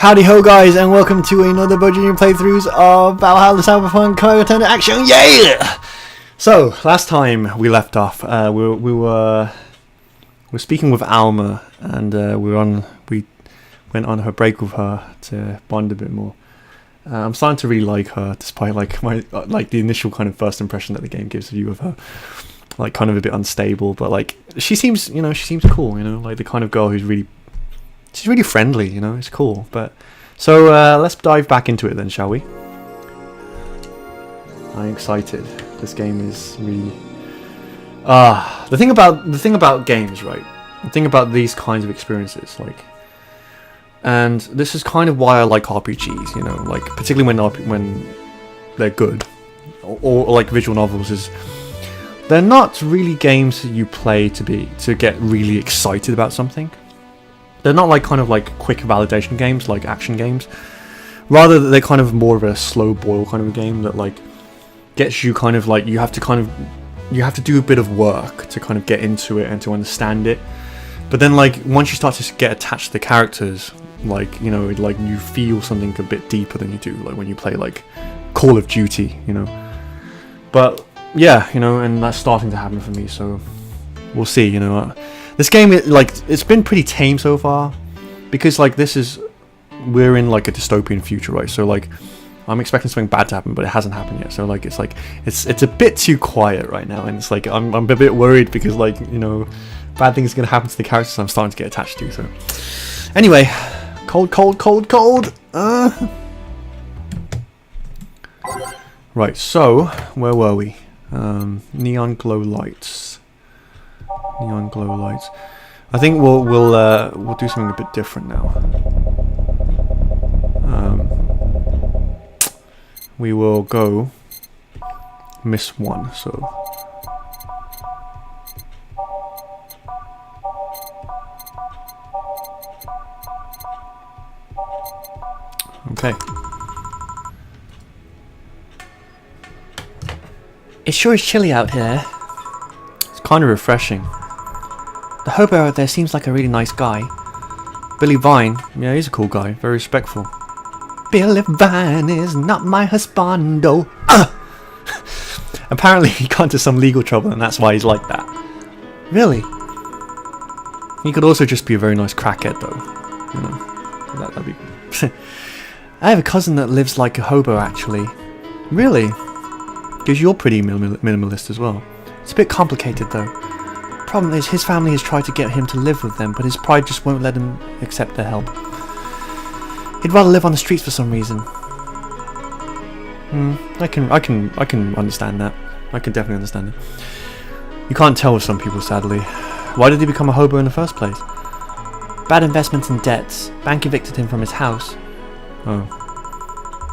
Howdy ho guys, and welcome to another Bowjinjin playthroughs of Valhalla Cyberpunk Bartender Action, yeah! So, last time we left off, we were speaking with Alma, and we went on her break with her to bond a bit more. I'm starting to really like her, despite my the initial kind of first impression that the game gives you of her, like kind of a bit unstable, but like she seems cool, like the kind of girl who's really. She's really friendly, it's cool. But so let's dive back into it then, shall we? I'm excited. This game is really the thing about games, right? The thing about these kinds of experiences, and this is kind of why I like RPGs, like particularly when they're good, or like visual novels, is they're not really games that you play to get really excited about something. They're not like quick validation games like action games. Rather, they're kind of more of a slow boil kind of a game that gets you you have to do a bit of work to kind of get into it and to understand it. But then once you start to get attached to the characters, you feel something a bit deeper than you do when you play Call of Duty, But yeah, and that's starting to happen for me. So we'll see, This game, it's been pretty tame so far, because we're in a dystopian future, right? So I'm expecting something bad to happen, but it hasn't happened yet. So it's a bit too quiet right now, and it's I'm a bit worried because bad things are gonna happen to the characters I'm starting to get attached to. So anyway, cold. Right. So where were we? Neon glow lights. Neon glow lights. I think we'll do something a bit different now. We will go miss one. So okay. It sure is chilly out here. It's kind of refreshing. The hobo out there seems like a really nice guy. Billy Vine, yeah, he's a cool guy, very respectful. Billy Vine is not my husbando. Apparently he got into some legal trouble and that's why he's like that. Really? He could also just be a very nice crackhead though. That'd be I have a cousin that lives like a hobo actually. Really? Because you're pretty minimalist as well. It's a bit complicated though. Problem is, his family has tried to get him to live with them, but his pride just won't let him accept their help. He'd rather live on the streets for some reason. I can understand that. I can definitely understand it. You can't tell with some people, sadly. Why did he become a hobo in the first place? Bad investments and debts. Bank evicted him from his house. Oh.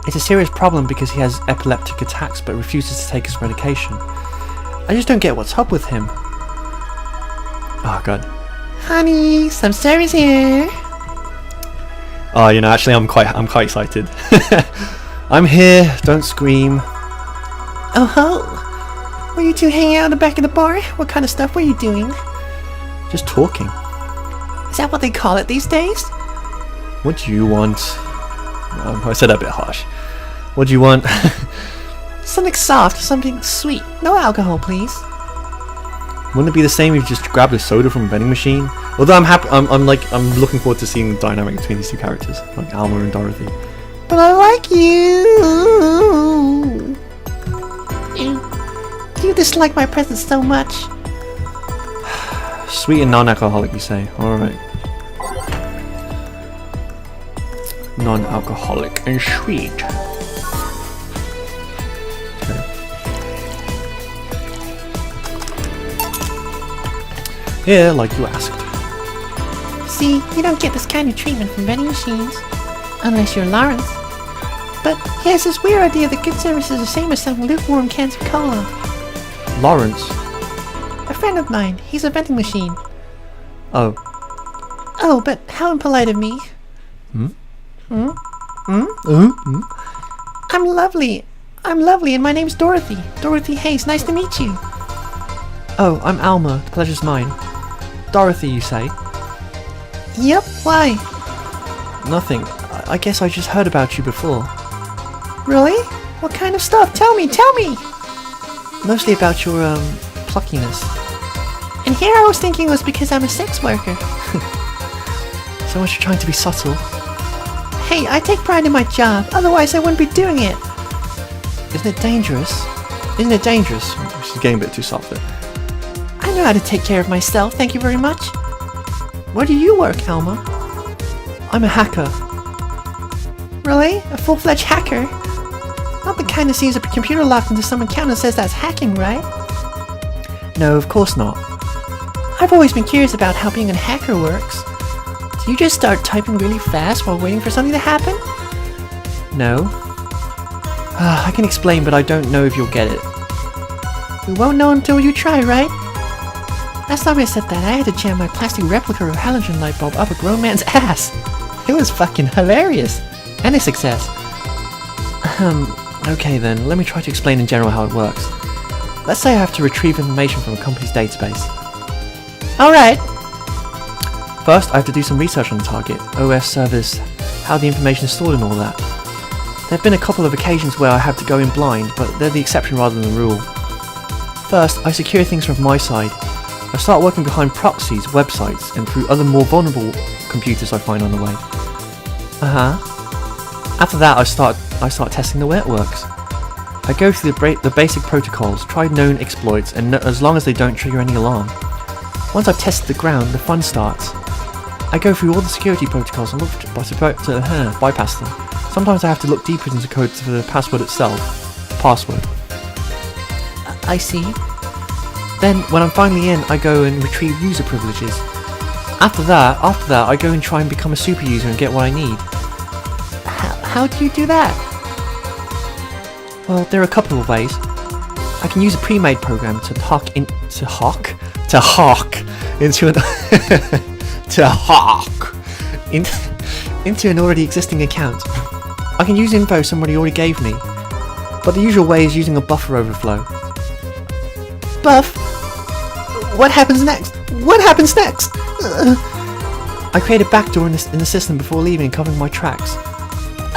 It's a serious problem because he has epileptic attacks but refuses to take his medication. I just don't get what's up with him. Oh god. Honey, some service here. Oh, actually I'm quite excited. I'm here, don't scream. Oh ho. Were you two hanging out in the back of the bar? What kind of stuff were you doing? Just talking. Is that what they call it these days? What do you want? I said that a bit harsh. What do you want? Something soft, something sweet. No alcohol, please. Wouldn't it be the same if you just grabbed a soda from a vending machine? Although I'm happy, I'm looking forward to seeing the dynamic between these two characters, like Alma and Dorothy. But I like you. You dislike my presence so much. Sweet and non-alcoholic, you say? All right. Non-alcoholic and sweet. Yeah, like you asked. See, you don't get this kind of treatment from vending machines. Unless you're Lawrence. But he has this weird idea that good service is the same as selling lukewarm cans of cola. Lawrence? A friend of mine. He's a vending machine. Oh. Oh, but how impolite of me. I'm lovely, and my name's Dorothy. Dorothy Hayes, nice to meet you. Oh, I'm Alma, the pleasure's mine. Dorothy, you say? Yep, why? Nothing. I guess I just heard about you before. Really? What kind of stuff? Tell me! Mostly about your, pluckiness. And here I was thinking it was because I'm a sex worker. So much for trying to be subtle. Hey, I take pride in my job, otherwise I wouldn't be doing it. Isn't it dangerous? She's getting a bit too soft there. I know how to take care of myself, thank you very much. Where do you work, Alma? I'm a hacker. Really? A full-fledged hacker? Not the kind that sees a computer locked into some account and says that's hacking, right? No, of course not. I've always been curious about how being a hacker works. Do you just start typing really fast while waiting for something to happen? No. I can explain, but I don't know if you'll get it. We won't know until you try, right? Last time I said that, I had to jam my plastic replica of a halogen light bulb up a grown man's ass. It was fucking hilarious. And a success. Okay then, let me try to explain in general how it works. Let's say I have to retrieve information from a company's database. Alright. First, I have to do some research on the target, OS service, how the information is stored and all that. There have been a couple of occasions where I have to go in blind, but they're the exception rather than the rule. First, I secure things from my side. I start working behind proxies, websites, and through other more vulnerable computers I find on the way. After that, I start testing the way it works. I go through the basic protocols, try known exploits, and as long as they don't trigger any alarm. Once I've tested the ground, the fun starts. I go through all the security protocols and look to bypass them. Sometimes I have to look deeper into code for the password itself. Password. I see. Then, when I'm finally in, I go and retrieve user privileges. After that, I go and try and become a super user and get what I need. How do you do that? Well, there are a couple of ways. I can use a pre-made program to hawk into an already existing account. I can use info somebody already gave me, but the usual way is using a buffer overflow. Buff? What happens next? I create a backdoor in the system before leaving, covering my tracks.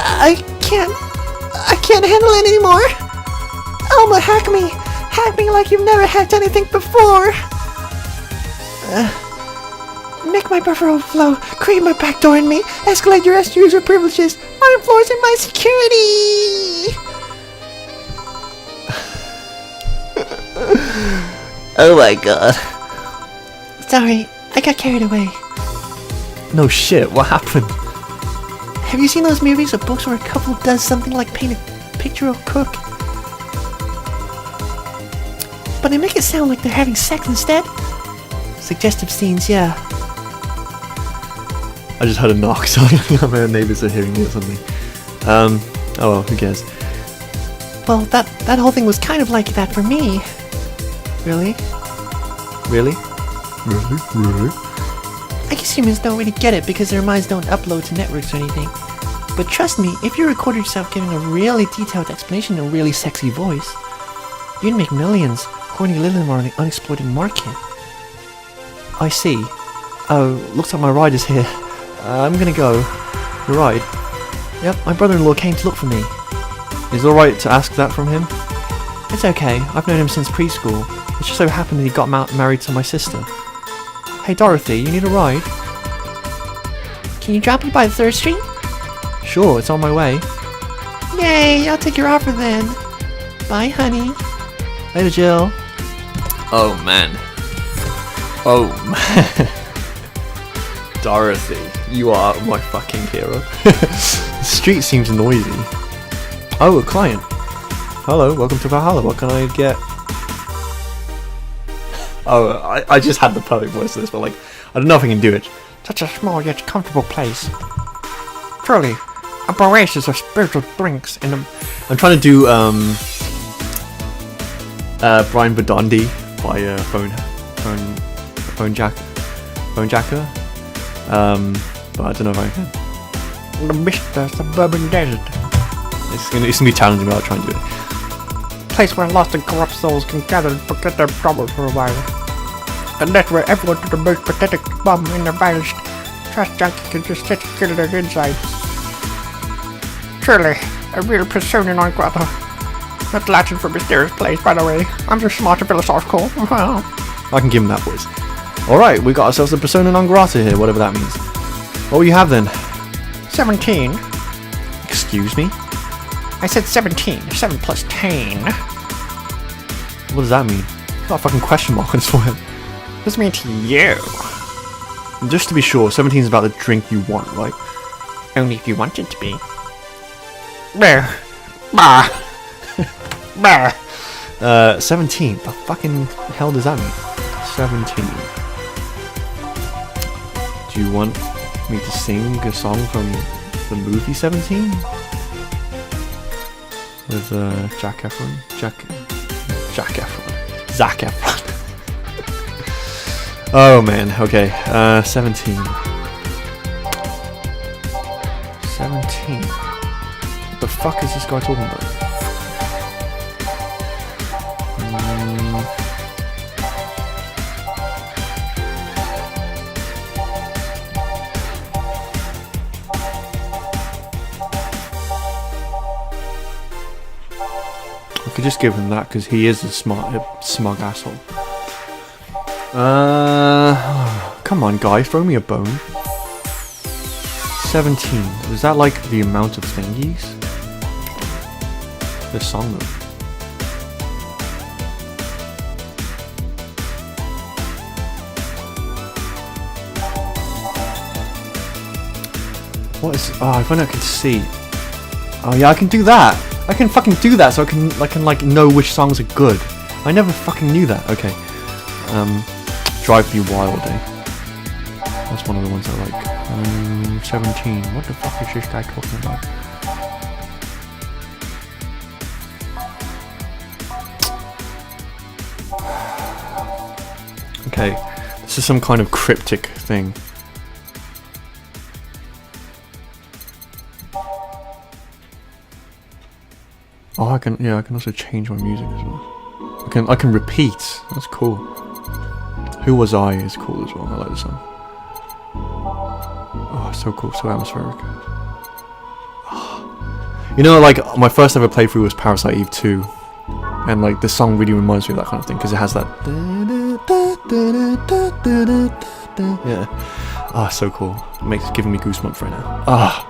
I can't handle it anymore. Alma, hack me like you've never hacked anything before. Make my buffer overflow, create my backdoor in me, escalate your user privileges, unenforcing my security. Oh my god. Sorry, I got carried away. No shit, what happened? Have you seen those movies or books where a couple does something like paint a picture or cook? But they make it sound like they're having sex instead? Suggestive scenes, yeah. I just heard a knock, so my neighbours are hearing me or something. Oh well, who cares? Well, that whole thing was kind of like that for me. Really? Really? I guess humans don't really get it because their minds don't upload to networks or anything. But trust me, if you recorded yourself giving a really detailed explanation in a really sexy voice, you'd make millions, according to Littler on the unexploited market. I see. Oh, looks like my ride is here. I'm gonna go. Your ride? Yep, my brother-in-law came to look for me. Is it alright to ask that from him? It's okay, I've known him since preschool. It just so happened that he got married to my sister. Hey Dorothy, you need a ride? Can you drop me by the 3rd Street? Sure, it's on my way. Yay, I'll take your offer then. Bye, honey. Later, Jill. Oh man. Dorothy, you are my fucking hero. The street seems noisy. Oh, a client. Hello, welcome to Valhalla. What can I get? Oh, I just had the perfect voice for this, but like, I don't know if I can do it. Such a small yet comfortable place. Truly, a oasis of spiritual drinks in a... I'm trying to do Brian Badandi by Phone Jacker. But I don't know if I can. The Mr. Suburban Desert. It's gonna be challenging, but I'll try and do it. Place where lost and corrupt souls can gather and forget their troubles for a while. And that's where everyone to the most pathetic bum in the vilest trash junkie can just sit still in their insides. Truly, a real persona non grata. That's Latin for mysterious place, by the way. I'm just smart and philosophical. I can give him that voice. Alright, we got ourselves a persona non grata here, whatever that means. What will you have then? 17. Excuse me? I said 17. 7 plus 10. What does that mean? Got a fucking question mark on his forehead. This means to you. Just to be sure, 17 is about the drink you want, right? Only if you want it to be. Bah. Bah. Bah. 17. The fucking hell does that mean? 17. Do you want me to sing a song from the movie 17? With Zac Efron? Oh man, okay. 17. 17. What the fuck is this guy talking about? I could just give him that because he is a smug asshole. Come on, guy, throw me a bone. 17. Is that like the amount of thingies? This song though. What is? Oh, if only I could see. Oh yeah, I can do that. I can fucking do that, so I can like know which songs are good. I never fucking knew that. Okay. Drive Me Wild, eh? That's one of the ones I like. 17. What the fuck is this guy talking about? Okay, this is some kind of cryptic thing. Oh, I can also change my music as well. I can repeat. That's cool. Who Was I is cool as well. I like the song. Oh, so cool, so atmospheric. You know, like my first ever playthrough was Parasite Eve 2, and like this song really reminds me of that kind of thing because it has that. Yeah. Ah, so cool. It's giving me goosebumps right now.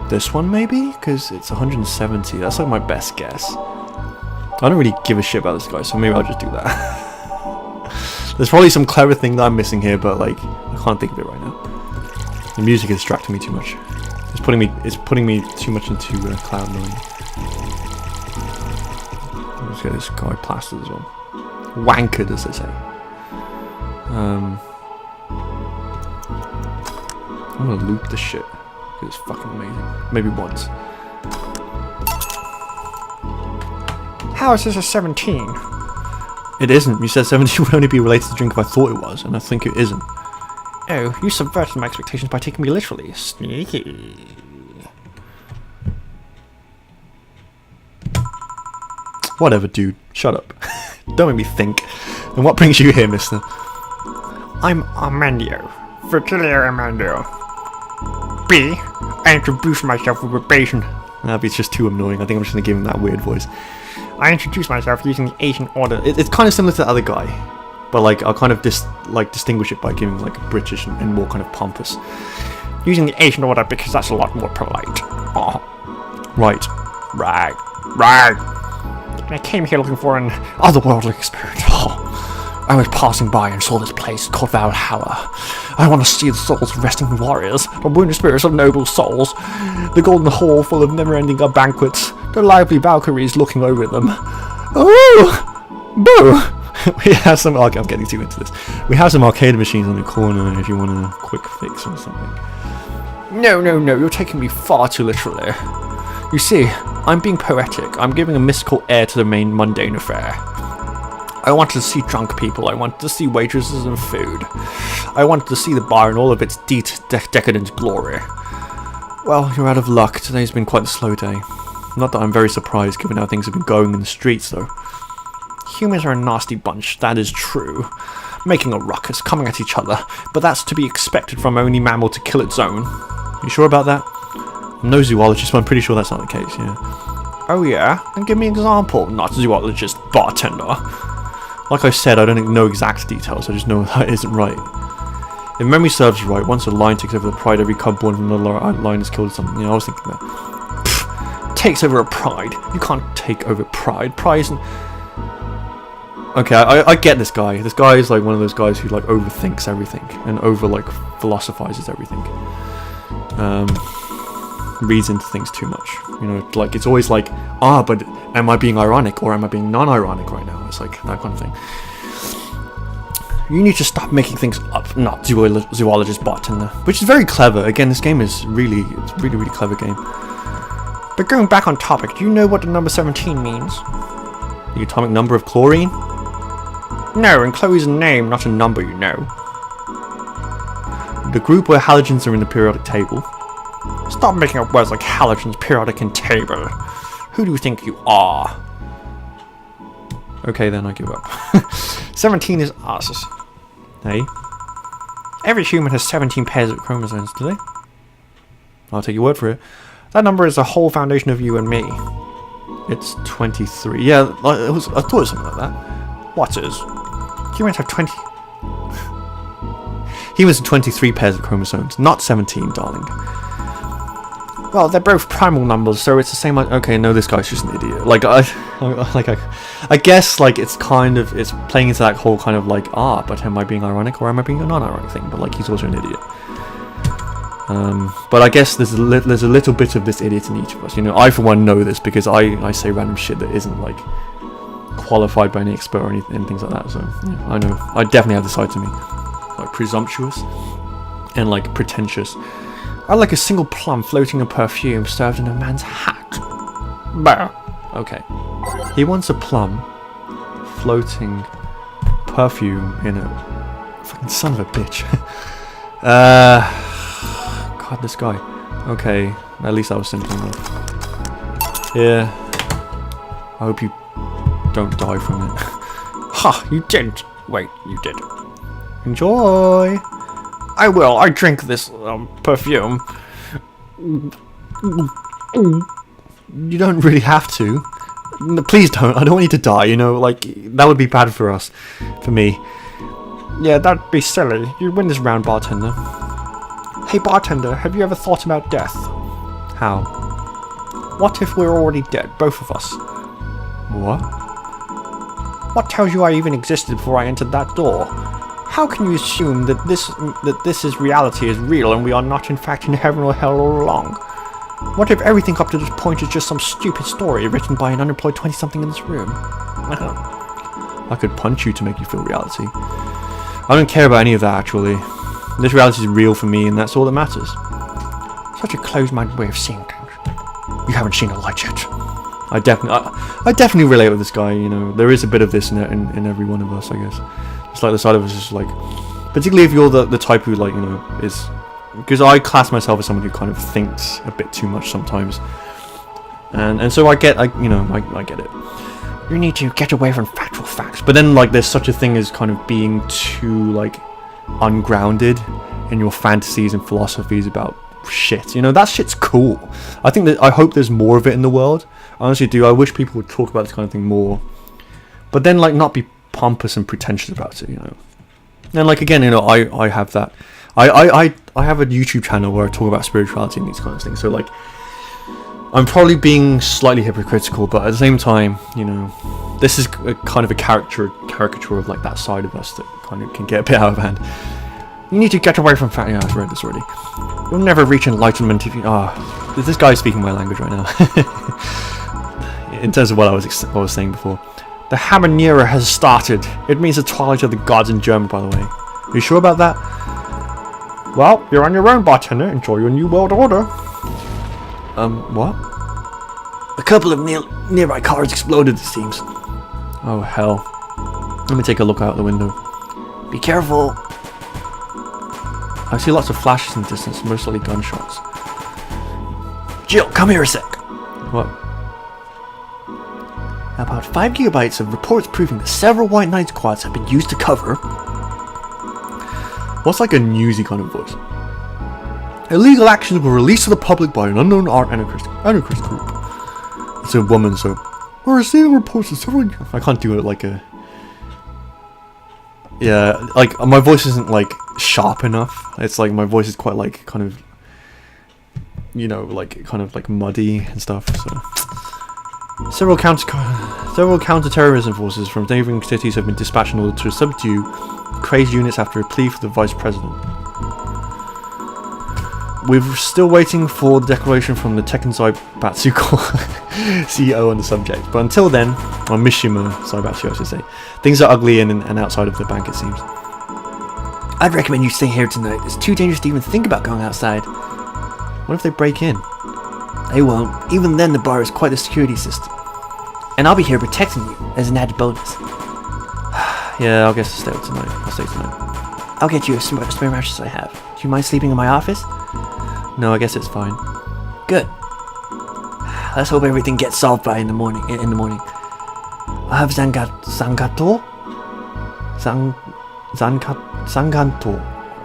This one maybe? Because it's 170. That's like my best guess. I don't really give a shit about this guy, so maybe I'll just do that. There's probably some clever thing that I'm missing here, but like I can't think of it right now. The music is distracting me too much. It's putting me too much into cloud nine. Let's get this guy plastered as well. Wankered, as they say. I'm gonna loop this shit. It's fucking amazing. Maybe once. How is this a 17? It isn't. You said 17 would only be related to the drink if I thought it was, and I think it isn't. Oh, you subverted my expectations by taking me literally. Sneaky. Whatever, dude. Shut up. Don't make me think. And what brings you here, mister? I'm Armando. Fertilio Armando. B. I introduce myself with rebation. It's just too annoying. I think I'm just gonna give him that weird voice. I introduce myself using the Asian order. It's kind of similar to the other guy, but like I'll kind of distinguish it by giving like a British and more kind of pompous. Using the Asian order because that's a lot more polite. Oh. Right. And I came here looking for an otherworldly experience. Oh. I was passing by and saw this place called Valhalla. I want to see the souls of resting warriors, the wounded spirits of noble souls, the golden hall full of never-ending banquets, the lively Valkyries looking over them. Oh! Boo! We have some... Okay, I'm getting too into this. We have some arcade machines on the corner if you want a quick fix or something. No, you're taking me far too literally. You see, I'm being poetic. I'm giving a mystical air to the main mundane affair. I wanted to see drunk people, I wanted to see waitresses and food. I wanted to see the bar in all of its decadent glory. Well, you're out of luck. Today's been quite a slow day. Not that I'm very surprised given how things have been going in the streets, though. Humans are a nasty bunch, that is true. making a ruckus, coming at each other, but that's to be expected from only mammal to kill its own. You sure about that? I'm no zoologist, but I'm pretty sure that's not the case, yeah. Oh yeah? And give me an example. Not zoologist, bartender. Like I said, I don't know exact details, I just know that isn't right. If memory serves you right, once a lion takes over the pride, every cub born from another lion is killed or something. You know, I was thinking that. Takes over a pride. You can't take over pride. Pride isn't... Okay, I get this guy. This guy is like one of those guys who like overthinks everything and over like philosophizes everything. Reads into things too much. You know, like it's always like, but am I being ironic or am I being non-ironic right now? It's like that kind of thing. You need to stop making things up, not zoologist bartender. Which is very clever. Again, this game is really clever game. But going back on topic, do you know what the number 17 means? The atomic number of chlorine? No, and Chloe's a name, not a number, you know. The group where halogens are in the periodic table. Stop making up words like halogens, periodic, and table. Who do you think you are? Okay, then I give up. 17 is us. Hey? Every human has 17 pairs of chromosomes, do they? I'll take your word for it. That number is the whole foundation of you and me. It's 23. Yeah, I thought it was something like that. What is? Humans have 20... Humans have 23 pairs of chromosomes, not 17, darling. Well, they're both primal numbers, so it's the same... Okay, no, this guy's just an idiot. Like, I guess, like, it's playing into that whole kind of, like, but am I being ironic or am I being a non-ironic thing? But, like, he's also an idiot. But I guess there's a little bit of this idiot in each of us. You know, I, for one, know this because I say random shit that isn't, like, qualified by any expert or anything, and things like that. So, yeah, I know. I definitely have this side to me. Like, presumptuous and, like, pretentious. I like a single plum floating in perfume served in a man's hat. Bah. Okay. He wants a plum floating perfume in a... Fucking son of a bitch. God, this guy. Okay. At least that was simple enough. Yeah. I hope you don't die from it. Ha! You didn't. Wait, you did. Enjoy! I will. I drink this perfume. You don't really have to. No, please don't. I don't want you to die, you know, like, that would be bad for us. For me. Yeah, that'd be silly. You win this round, bartender. Hey, bartender, have you ever thought about death? How? What if we're already dead, both of us? What? What tells you I even existed before I entered that door? How can you assume that this is reality is real and we are not in fact in heaven or hell all along? What if everything up to this point is just some stupid story written by an unemployed 20-something in this room? I could punch you to make you feel reality. I don't care about any of that, actually. This reality is real for me, and that's all that matters. Such a closed-minded way of seeing things. You haven't seen the light yet. I definitely relate with this guy, you know. There is a bit of this in every one of us, I guess. It's like the side of us is like... Particularly if you're the type who, like, you know, is... Because I class myself as someone who kind of thinks a bit too much sometimes. And so I get it. You need to get away from factual facts. But then, like, there's such a thing as kind of being too, like, ungrounded in your fantasies and philosophies about shit. You know, that shit's cool. I hope there's more of it in the world. I honestly do. I wish people would talk about this kind of thing more. But then, like, not be pompous and pretentious about it, you know. And, like, again, you know, I have that. I have a YouTube channel where I talk about spirituality and these kinds of things. So, like, I'm probably being slightly hypocritical, but at the same time, you know, this is a kind of a caricature of, like, that side of us that kind of can get a bit out of hand. You need to get away from fact. Yeah, I've read this already. You'll never reach enlightenment if you... this guy is speaking my language right now. In terms of what I was saying before. The Habanera has started. It means the twilight of the gods in German, by the way. Are you sure about that? Well, you're on your own, bartender. Enjoy your new world order. What? A couple of nearby cars exploded, it seems. Oh, hell. Let me take a look out the window. Be careful. I see lots of flashes in the distance, mostly gunshots. Jill, come here a sec. What? About 5 gigabytes of reports proving that several White Knight squads have been used to cover What's like a newsy kind of voice? Illegal actions were released to the public by an unknown anarchist group. It's a woman, so we're receiving reports of several. I can't do it like a. Yeah, like my voice isn't like sharp enough. It's like my voice is quite like kind of, you know, like kind of like muddy and stuff. So several counter-terrorism forces from neighboring cities have been dispatched in order to subdue crazed units after a plea for the vice president. We're still waiting for the declaration from the Tekken Zaibatsu CEO on the subject, but until then, or Mishima Zaibatsu I should say, things are ugly in and outside of the bank, it seems. I'd recommend you stay here tonight. It's too dangerous to even think about going outside. What if they break in? They won't. Even then, the bar is quite a security system. And I'll be here protecting you as an added bonus. Yeah, I'll guess I'll stay tonight. I'll stay tonight. I'll get you a spare mattress I have. Do you mind sleeping in my office? No, I guess it's fine. Good. Let's hope everything gets solved by in the morning. I'll have Zanganto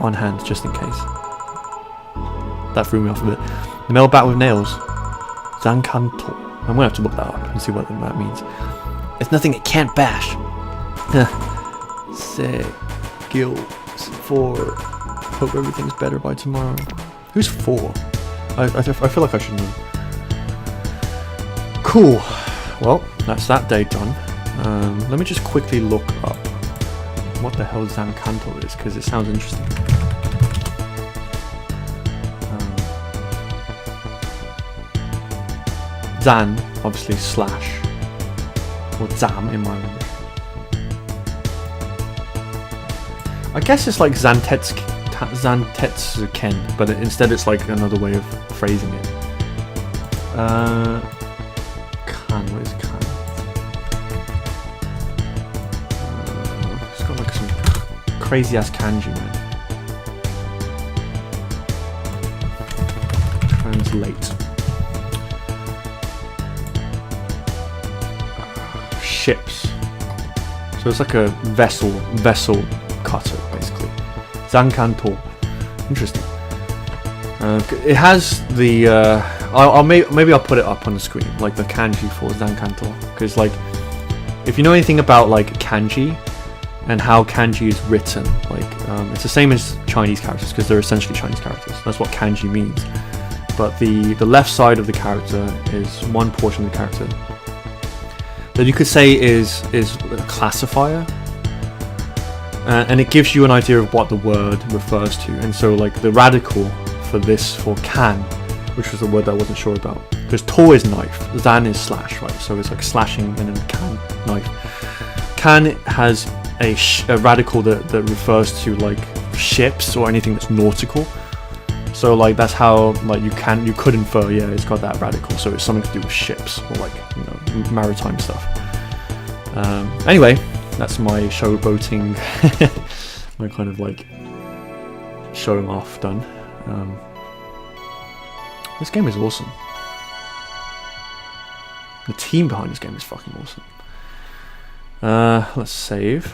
on hand, just in case. That threw me off a bit. The metal bat with nails. Zanganto. I'm gonna have to look that up and see what that means. It's nothing it can't bash. Gil 4. Hope everything's better by tomorrow. Who's 4? I feel like I should know. Cool. Well, that's that day done. Let me just quickly look up what the hell Zancanto is, because it sounds interesting. Zan, obviously slash, or Zam in my language. I guess it's like Zantetsuken, but instead it's like another way of phrasing it. Kan, what is Kan? It's got like some crazy ass kanji, man. Translate. Ships. So it's like a vessel cutter, basically. Zankanto. Interesting. It has the. Maybe I'll put it up on the screen, like the kanji for Zankanto, because like, if you know anything about like kanji and how kanji is written, like it's the same as Chinese characters because they're essentially Chinese characters. That's what kanji means. But the left side of the character is one portion of the character that you could say is a classifier. And it gives you an idea of what the word refers to. And so like the radical for this, for kan, which was a word that I wasn't sure about, because to is knife, zan is slash, right? So it's like slashing and then kan, knife. Kan has a radical that refers to like ships or anything that's nautical. So like that's how like you could infer, yeah, it's got that radical, so it's something to do with ships or like, you know, maritime stuff. Anyway, that's my showboating, my kind of like showing off done. This game is awesome. The team behind this game is fucking awesome. Let's save,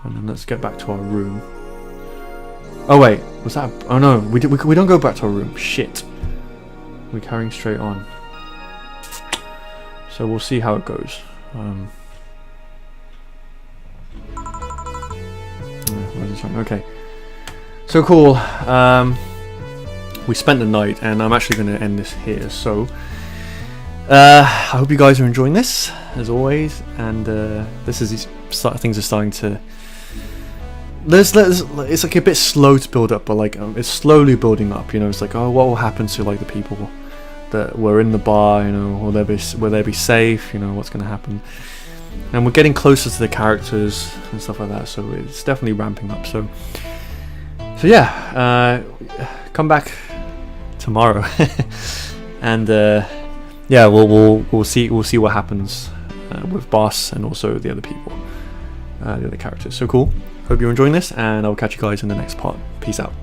and then let's get back to our room. Oh wait, was that? Oh no, we don't go back to our room. Shit, we're carrying straight on. So we'll see how it goes. Okay, so cool. We spent the night, and I'm actually going to end this here. So I hope you guys are enjoying this as always, and things are starting to. It's like a bit slow to build up, but like it's slowly building up. You know, it's like, oh, what will happen to like the people that were in the bar? You know, will they be safe? You know, what's going to happen? And we're getting closer to the characters and stuff like that, so it's definitely ramping up. So yeah, come back tomorrow, and yeah, we'll see what happens with Boss and also the other people, the other characters. So cool. Hope you're enjoying this, and I'll catch you guys in the next part. Peace out.